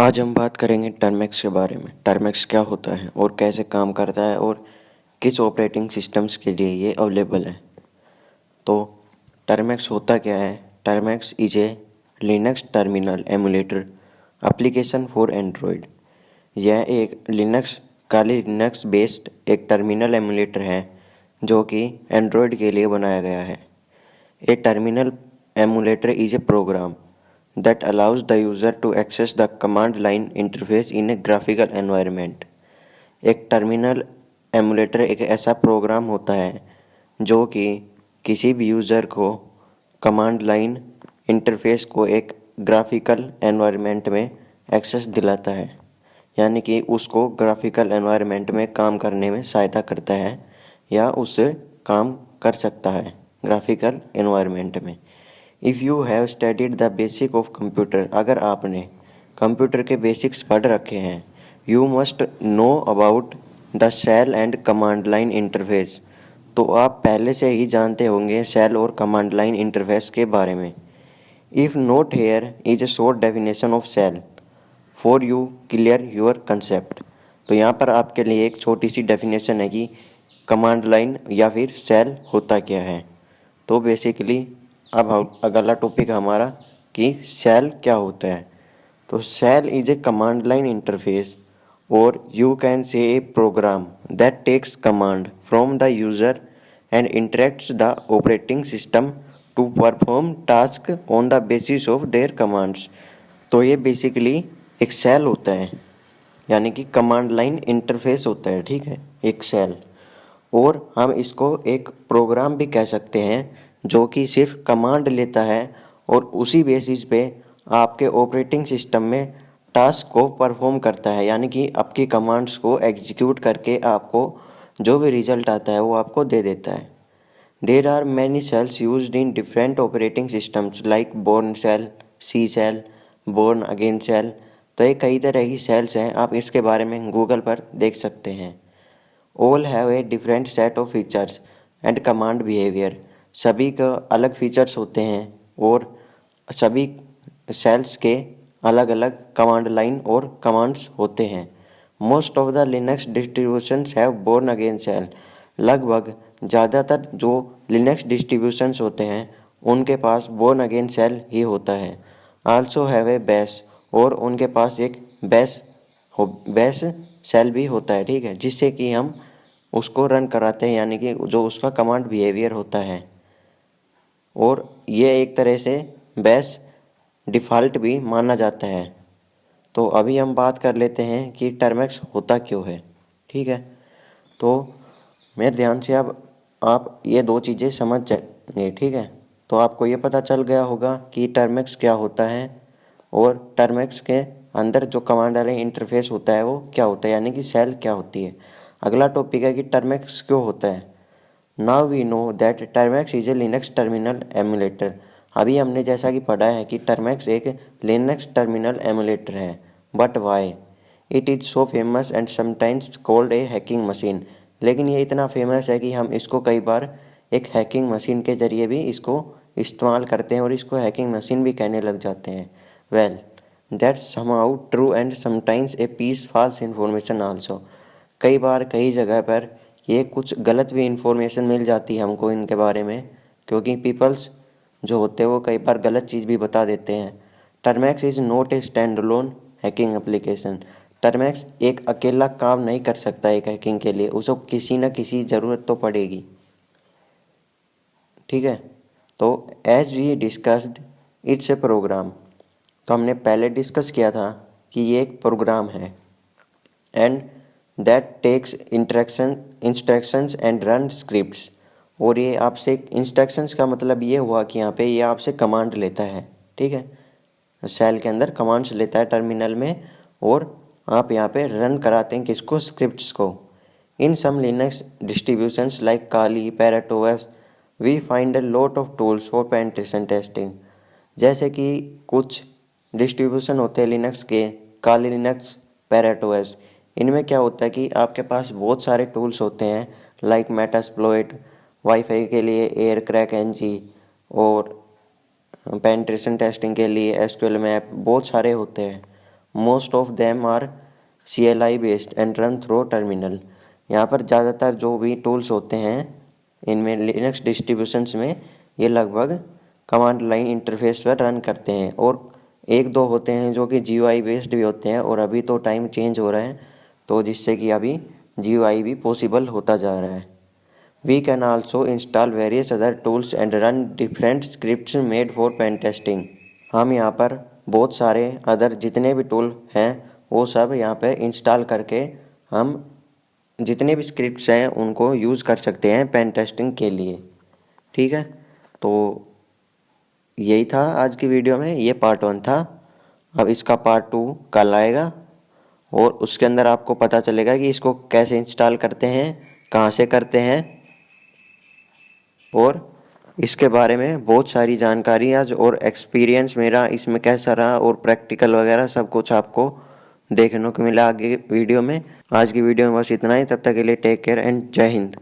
आज हम बात करेंगे टर्मेक्स के बारे में। टर्मेक्स क्या होता है और कैसे काम करता है और किस ऑपरेटिंग सिस्टम्स के लिए ये अवेलेबल है। तो टर्मेक्स होता क्या है? Termux is a Linux terminal emulator application for Android. यह एक लिनक्स बेस्ड एक टर्मिनल एमुलेटर है जो कि एंड्रॉयड के लिए बनाया गया है। A terminal emulator is a program that allows the user to access the command line interface in a graphical environment। एक टर्मिनल एमुलेटर एक ऐसा प्रोग्राम होता है जो कि किसी भी यूज़र को कमांड लाइन इंटरफेस को एक ग्राफिकल एनवायरनमेंट में एक्सेस दिलाता है, यानी कि उसको ग्राफिकल एनवायरनमेंट में काम करने में सहायता करता है या उससे काम कर सकता है ग्राफिकल एनवायरनमेंट में। If you have studied the basic of computer, अगर आपने कंप्यूटर के बेसिक्स पढ़ रखे हैं, you must know about the shell and command line interface, तो आप पहले से ही जानते होंगे सेल और कमांड लाइन इंटरफेस के बारे में। If not here is a short definition of shell for you clear your concept. तो यहाँ पर आपके लिए एक छोटी सी डेफिनेशन है कि कमांड लाइन या फिर सेल होता क्या है। तो बेसिकली अब अगला टॉपिक हमारा कि सेल क्या होता है। तो shell is a command line interface और you can say a program that takes command from the user and interacts the operating system to perform task on the basis of their commands. तो ये basically एक cell होता है, यानी कि command line interface होता है, ठीक है, एक सेल। और हम इसको एक प्रोग्राम भी कह सकते हैं जो कि सिर्फ कमांड लेता है और उसी बेसिस पे आपके ऑपरेटिंग सिस्टम में टास्क को परफॉर्म करता है, यानी कि आपकी कमांड्स को एग्जीक्यूट करके आपको जो भी रिजल्ट आता है वो आपको दे देता है। There are many shells used in different operating systems like Bourne shell, C shell, Bourne again shell. तो ये कई तरह की सेल्स हैं, आप इसके बारे में गूगल पर देख सकते हैं। All have a different set of features and command behaviour, सभी का अलग फीचर्स होते हैं और सभी सेल्स के अलग अलग कमांड लाइन और कमांड्स होते हैं। Most of the Linux distributions have Bourne again shell, लगभग ज़्यादातर जो लिनक्स डिस्ट्रीब्यूशंस होते हैं उनके पास बोर्न अगेन सेल ही होता है। आल्सो हैव ए बेस, और उनके पास एक बेस सेल भी होता है, ठीक है, जिससे कि हम उसको रन कराते हैं, यानी कि जो उसका कमांड बिहेवियर होता है। और ये एक तरह से बेस डिफ़ॉल्ट भी माना जाता है। तो अभी हम बात कर लेते हैं कि टर्मेक्स होता क्यों है, ठीक है। तो मेरे ध्यान से अब आप ये दो चीज़ें समझ जाएंगे, ठीक है। तो आपको ये पता चल गया होगा कि टर्मेक्स क्या होता है और टर्मेक्स के अंदर जो कमांड वाले इंटरफेस होता है वो क्या होता है, यानी कि सेल क्या होती है। अगला टॉपिक है कि टर्मेक्स क्यों होता है। Now we know that Termux is a Linux terminal emulator. अभी हमने जैसा कि पढ़ा है कि टर्मेक्स एक लिनक्स टर्मिनल एमुलेटर है, but why it is so famous and sometimes called a hacking machine. लेकिन ये इतना फेमस है कि हम इसको कई बार एक हैकिंग मशीन के ज़रिए भी इसको इस्तेमाल करते हैं और इसको हैकिंग मशीन भी कहने लग जाते हैं। Well that's somehow true and sometimes a piece false information also. कई बार कई जगह पर ये कुछ गलत भी इंफॉर्मेशन मिल जाती है हमको इनके बारे में, क्योंकि पीपल्स जो होते हैं वो कई बार गलत चीज़ भी बता देते हैं। Termux is not a stand alone hacking application. Termux एक अकेला काम नहीं कर सकता एक हैकिंग के लिए, उसको किसी न किसी ज़रूरत तो पड़ेगी, ठीक है। तो as we discussed it's a program, तो हमने पहले डिस्कस किया था कि ये एक प्रोग्राम है and that takes instructions and run scripts. और ये आपसे इंस्ट्रक्शंस का मतलब ये हुआ कि यहाँ पे ये आपसे कमांड लेता है, ठीक है, सेल के अंदर कमांड्स लेता है टर्मिनल में, और आप यहाँ पे रन कराते हैं किसको, स्क्रिप्ट्स को। In some Linux distributions like Kali, Parrot OS, we find a lot of tools for penetration testing. जैसे कि कुछ डिस्ट्रीब्यूशन होते हैं लिनक्स के, काली लिनक्स, पैरेट ओएस, इनमें क्या होता है कि आपके पास बहुत सारे टूल्स होते हैं लाइक मेटास्प्लॉइट, वाईफाई के लिए एयर क्रैक एनजी, और पेनिट्रेशन टेस्टिंग के लिए एसक्यूएल मैप, बहुत सारे होते हैं। Most of them are CLI based and run through terminal. यहाँ पर ज़्यादातर जो भी टूल्स होते हैं इनमें लिनक्स डिस्ट्रीब्यूशंस में ये लगभग कमांड लाइन इंटरफेस पर रन करते हैं, और एक दो होते हैं जो कि GUI बेस्ड भी होते हैं, और अभी तो टाइम चेंज हो रहा है तो जिससे कि अभी GUI भी पॉसिबल होता जा रहा है। We can also install various other tools and run different scripts made for pen testing. हम यहाँ पर बहुत सारे अदर जितने भी टूल हैं वो सब यहाँ पे इंस्टॉल करके हम जितने भी स्क्रिप्ट्स हैं उनको यूज़ कर सकते हैं पेन टेस्टिंग के लिए। ठीक है, तो यही था आज की वीडियो में, ये पार्ट 1 था। अब इसका पार्ट 2 कल आएगा और उसके अंदर आपको पता चलेगा कि इसको कैसे इंस्टॉल करते हैं, कहाँ से करते हैं, और इसके बारे में बहुत सारी जानकारी आज और एक्सपीरियंस मेरा इसमें कैसा रहा और प्रैक्टिकल वगैरह सब कुछ आपको देखने को मिला आगे वीडियो में। आज की वीडियो में बस इतना ही, तब तक के लिए टेक केयर एंड जय हिंद।